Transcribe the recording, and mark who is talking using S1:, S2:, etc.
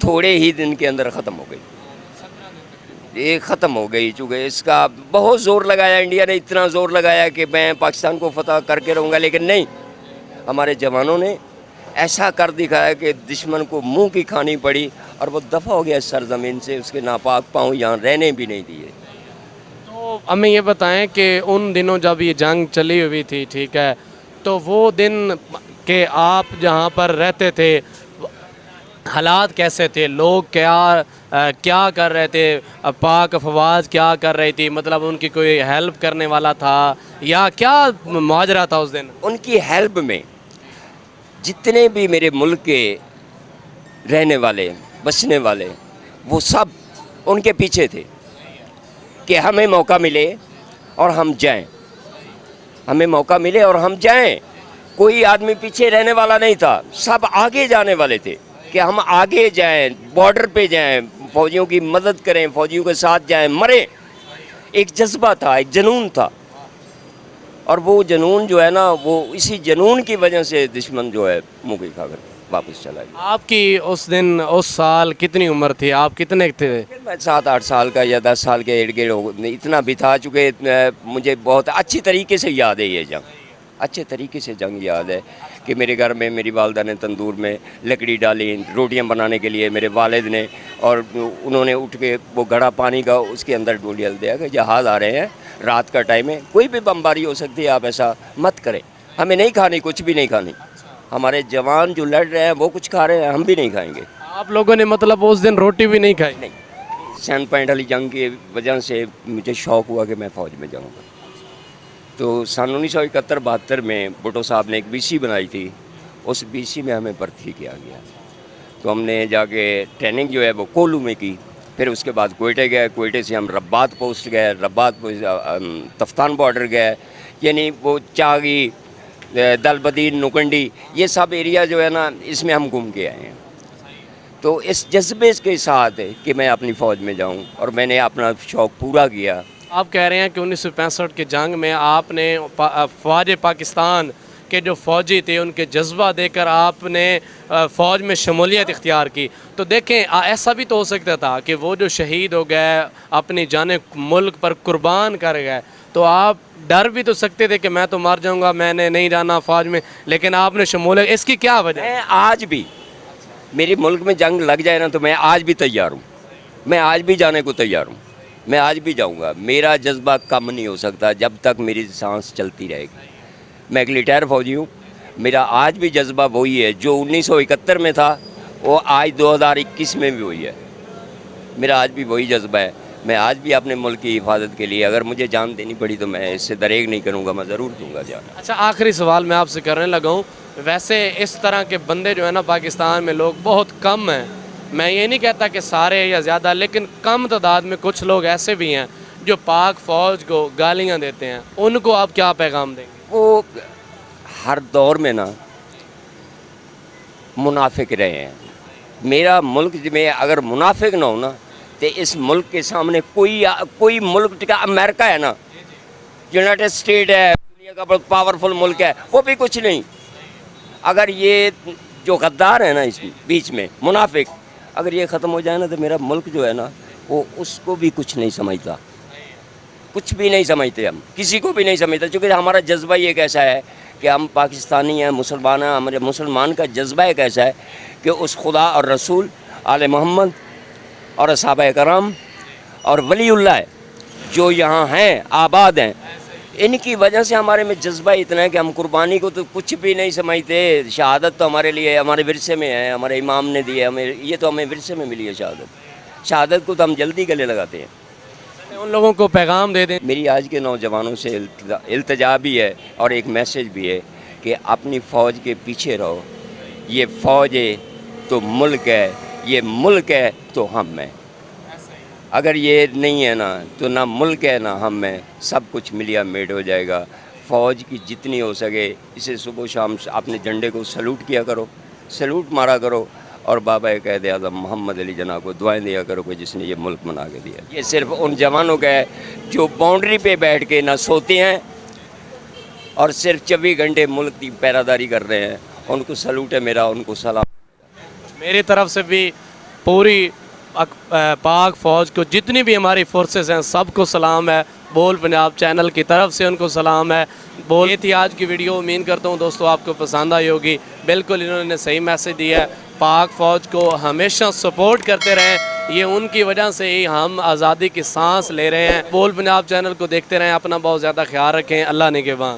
S1: تھوڑے ہی دن کے اندر ختم ہو گئی، یہ ختم ہو گئی، چونکہ اس کا بہت زور لگایا، انڈیا نے اتنا زور لگایا کہ میں پاکستان کو فتح کر کے رہوں گا، لیکن نہیں، ہمارے جوانوں نے ایسا کر دکھایا کہ دشمن کو منہ کی کھانی پڑی اور وہ دفع ہو گیا اس سرزمین سے، اس کے ناپاک پاؤں یہاں رہنے بھی نہیں دیے۔
S2: تو ہمیں یہ بتائیں کہ ان دنوں جب یہ جنگ چلی ہوئی تھی، ٹھیک ہے، تو وہ دن کہ آپ جہاں پر رہتے تھے حالات کیسے تھے؟ لوگ کیا کر رہے تھے؟ پاک افواج کیا کر رہی تھی؟ مطلب ان کی کوئی ہیلپ کرنے والا تھا یا کیا ماجرا تھا اس دن؟
S1: ان کی ہیلپ میں جتنے بھی میرے ملک کے رہنے والے بسنے والے وہ سب ان کے پیچھے تھے کہ ہمیں موقع ملے اور ہم جائیں، ہمیں موقع ملے اور ہم جائیں۔ کوئی آدمی پیچھے رہنے والا نہیں تھا، سب آگے جانے والے تھے کہ ہم آگے جائیں، بارڈر پہ جائیں، فوجیوں کی مدد کریں، فوجیوں کے ساتھ جائیں، مریں۔ ایک جذبہ تھا، ایک جنون تھا، اور وہ جنون جو ہے نا، وہ اسی جنون کی وجہ سے دشمن جو ہے منہ کی کھا کر واپس چلا گیا۔
S2: آپ کی اس سال کتنی عمر تھی؟ آپ کتنے تھے؟
S1: میں 7-8 سال کا یا 10 سال کے ارد گرد اتنا بھی تھا، چونکہ مجھے بہت اچھی طریقے سے یاد ہے یہ جنگ، اچھے طریقے سے جنگ یاد ہے کہ میرے گھر میں میری والدہ نے تندور میں لکڑی ڈالی روٹیاں بنانے کے لیے، میرے والد نے، اور انہوں نے اٹھ کے وہ گھڑا پانی کا اس کے اندر ڈول دیا کہ جہاز آ رہے ہیں، رات کا ٹائم ہے، کوئی بھی بمباری ہو سکتی ہے، آپ ایسا مت کریں، ہمیں نہیں کھانی، کچھ بھی نہیں کھانی، ہمارے جوان جو لڑ رہے ہیں وہ کچھ کھا رہے ہیں، ہم بھی نہیں کھائیں گے۔
S2: آپ لوگوں نے مطلب اس دن روٹی بھی نہیں کھائی؟
S1: نہیں، سین پوائنٹ والی جنگ کی وجہ سے مجھے شوق ہوا کہ میں فوج میں جاؤں گا، تو سن 1971-72 میں بھٹو صاحب نے ایک بی سی بنائی تھی، اس بی سی میں ہمیں بھرتی کیا گیا، تو ہم نے جا کے ٹریننگ جو ہے وہ کولو میں کی، پھر اس کے بعد کوئٹے گئے، کوئٹے سے ہم رباط پوسٹ گئے، رباط تفتان بارڈر گئے، یعنی وہ چاگی، دل بدین، نکنڈی، یہ سب ایریا جو ہے نا اس میں ہم گھوم کے آئے ہیں۔ تو اس جذبے کے ساتھ کہ میں اپنی فوج میں جاؤں، اور میں نے اپنا شوق پورا کیا۔
S2: آپ کہہ رہے ہیں کہ 1965 کے جنگ میں آپ نے فوج پاکستان کے جو فوجی تھے ان کے جذبہ دے کر آپ نے فوج میں شمولیت اختیار کی، تو دیکھیں ایسا بھی تو ہو سکتا تھا کہ وہ جو شہید ہو گئے، اپنی جانیں ملک پر قربان کر گئے، تو آپ ڈر بھی تو سکتے تھے کہ میں تو مر جاؤں گا، میں نے نہیں جانا فوج میں، لیکن آپ نے شمولیت، اس کی کیا وجہ؟
S1: میں آج بھی، میرے ملک میں جنگ لگ جائے نا تو میں آج بھی تیار ہوں، میں آج بھی جانے کو تیار ہوں، میں آج بھی جاؤں گا، میرا جذبہ کم نہیں ہو سکتا جب تک میری سانس چلتی رہے گی۔ میں ایک ریٹائر فوجی ہوں، میرا آج بھی جذبہ وہی ہے جو 1971 میں تھا، وہ آج 2021 میں بھی وہی ہے، میرا آج بھی وہی جذبہ ہے۔ میں آج بھی اپنے ملک کی حفاظت کے لیے اگر مجھے جان دینی پڑی تو میں اس سے دریغ نہیں کروں گا، میں ضرور دوں گا جان۔
S2: اچھا، آخری سوال میں آپ سے کرنے لگا ہوں، ویسے اس طرح کے بندے جو ہے نا پاکستان میں لوگ بہت کم ہیں، میں یہ نہیں کہتا کہ سارے یا زیادہ، لیکن کم تعداد میں کچھ لوگ ایسے بھی ہیں جو پاک فوج کو گالیاں دیتے ہیں، ان کو آپ کیا پیغام دیں گے؟
S1: وہ ہر دور میں نا منافق رہے ہیں، میرا ملک میں اگر منافق نہ ہونا تو اس ملک کے سامنے کوئی ملک کا، امریکہ ہے نا، یونائٹڈ اسٹیٹ ہے، دنیا کا بہت پاورفل ملک ہے، وہ بھی کچھ نہیں۔ اگر یہ جو غدار ہے نا اس بیچ میں منافق، اگر یہ ختم ہو جائے نا تو میرا ملک جو ہے نا وہ اس کو بھی کچھ نہیں سمجھتا، کچھ بھی نہیں سمجھتے، ہم کسی کو بھی نہیں سمجھتا، چونکہ ہمارا جذبہ یہ کیسا ہے کہ ہم پاکستانی ہیں، مسلمان ہیں، ہمارے مسلمان کا جذبہ ایک ایسا ہے کہ اس خدا اور رسول آل محمد اور صحابہ کرام اور ولی اللہ جو یہاں ہیں، آباد ہیں، ان کی وجہ سے ہمارے میں جذبہ اتنا ہے کہ ہم قربانی کو تو کچھ بھی نہیں سمجھتے۔ شہادت تو ہمارے لیے ہمارے ورثے میں ہے، ہمارے امام نے دی ہے ہمیں، یہ تو ہمیں ورثے میں ملی ہے شہادت کو تو ہم جلدی گلے لگاتے ہیں۔
S2: ان لوگوں کو پیغام دے دیں۔
S1: میری آج کے نوجوانوں سے التجا بھی ہے اور ایک میسیج بھی ہے کہ اپنی فوج کے پیچھے رہو، یہ فوج ہے تو ملک ہے، یہ ملک ہے تو ہم ہیں، اگر یہ نہیں ہے نا تو نہ ملک ہے نہ ہم ہیں، سب کچھ ملیا میٹ ہو جائے گا۔ فوج کی جتنی ہو سکے اسے صبح و شام اپنے جھنڈے کو سلوٹ کیا کرو، سلوٹ مارا کرو، اور بابا قائد اعظم محمد علی جناح کو دعائیں دیا کرو کہ جس نے یہ ملک بنا کے دیا۔ یہ صرف ان جوانوں کا ہے جو باؤنڈری پہ بیٹھ کے نہ سوتے ہیں اور صرف 24 گھنٹے ملک کی پہرہ داری کر رہے ہیں، ان کو سلوٹ ہے میرا، ان کو سلام۔
S2: میری طرف سے بھی پوری پاک فوج کو، جتنی بھی ہماری فورسز ہیں سب کو سلام ہے، بول پنجاب چینل کی طرف سے ان کو سلام ہے۔ یہ تھی آج کی ویڈیو، امید کرتا ہوں دوستو آپ کو پسند آئی ہوگی۔ بالکل انہوں نے صحیح میسج دیا ہے، پاک فوج کو ہمیشہ سپورٹ کرتے رہیں، یہ ان کی وجہ سے ہی ہم آزادی کی سانس لے رہے ہیں۔ بول پنجاب چینل کو دیکھتے رہیں، اپنا بہت زیادہ خیال رکھیں، اللہ نگہبان۔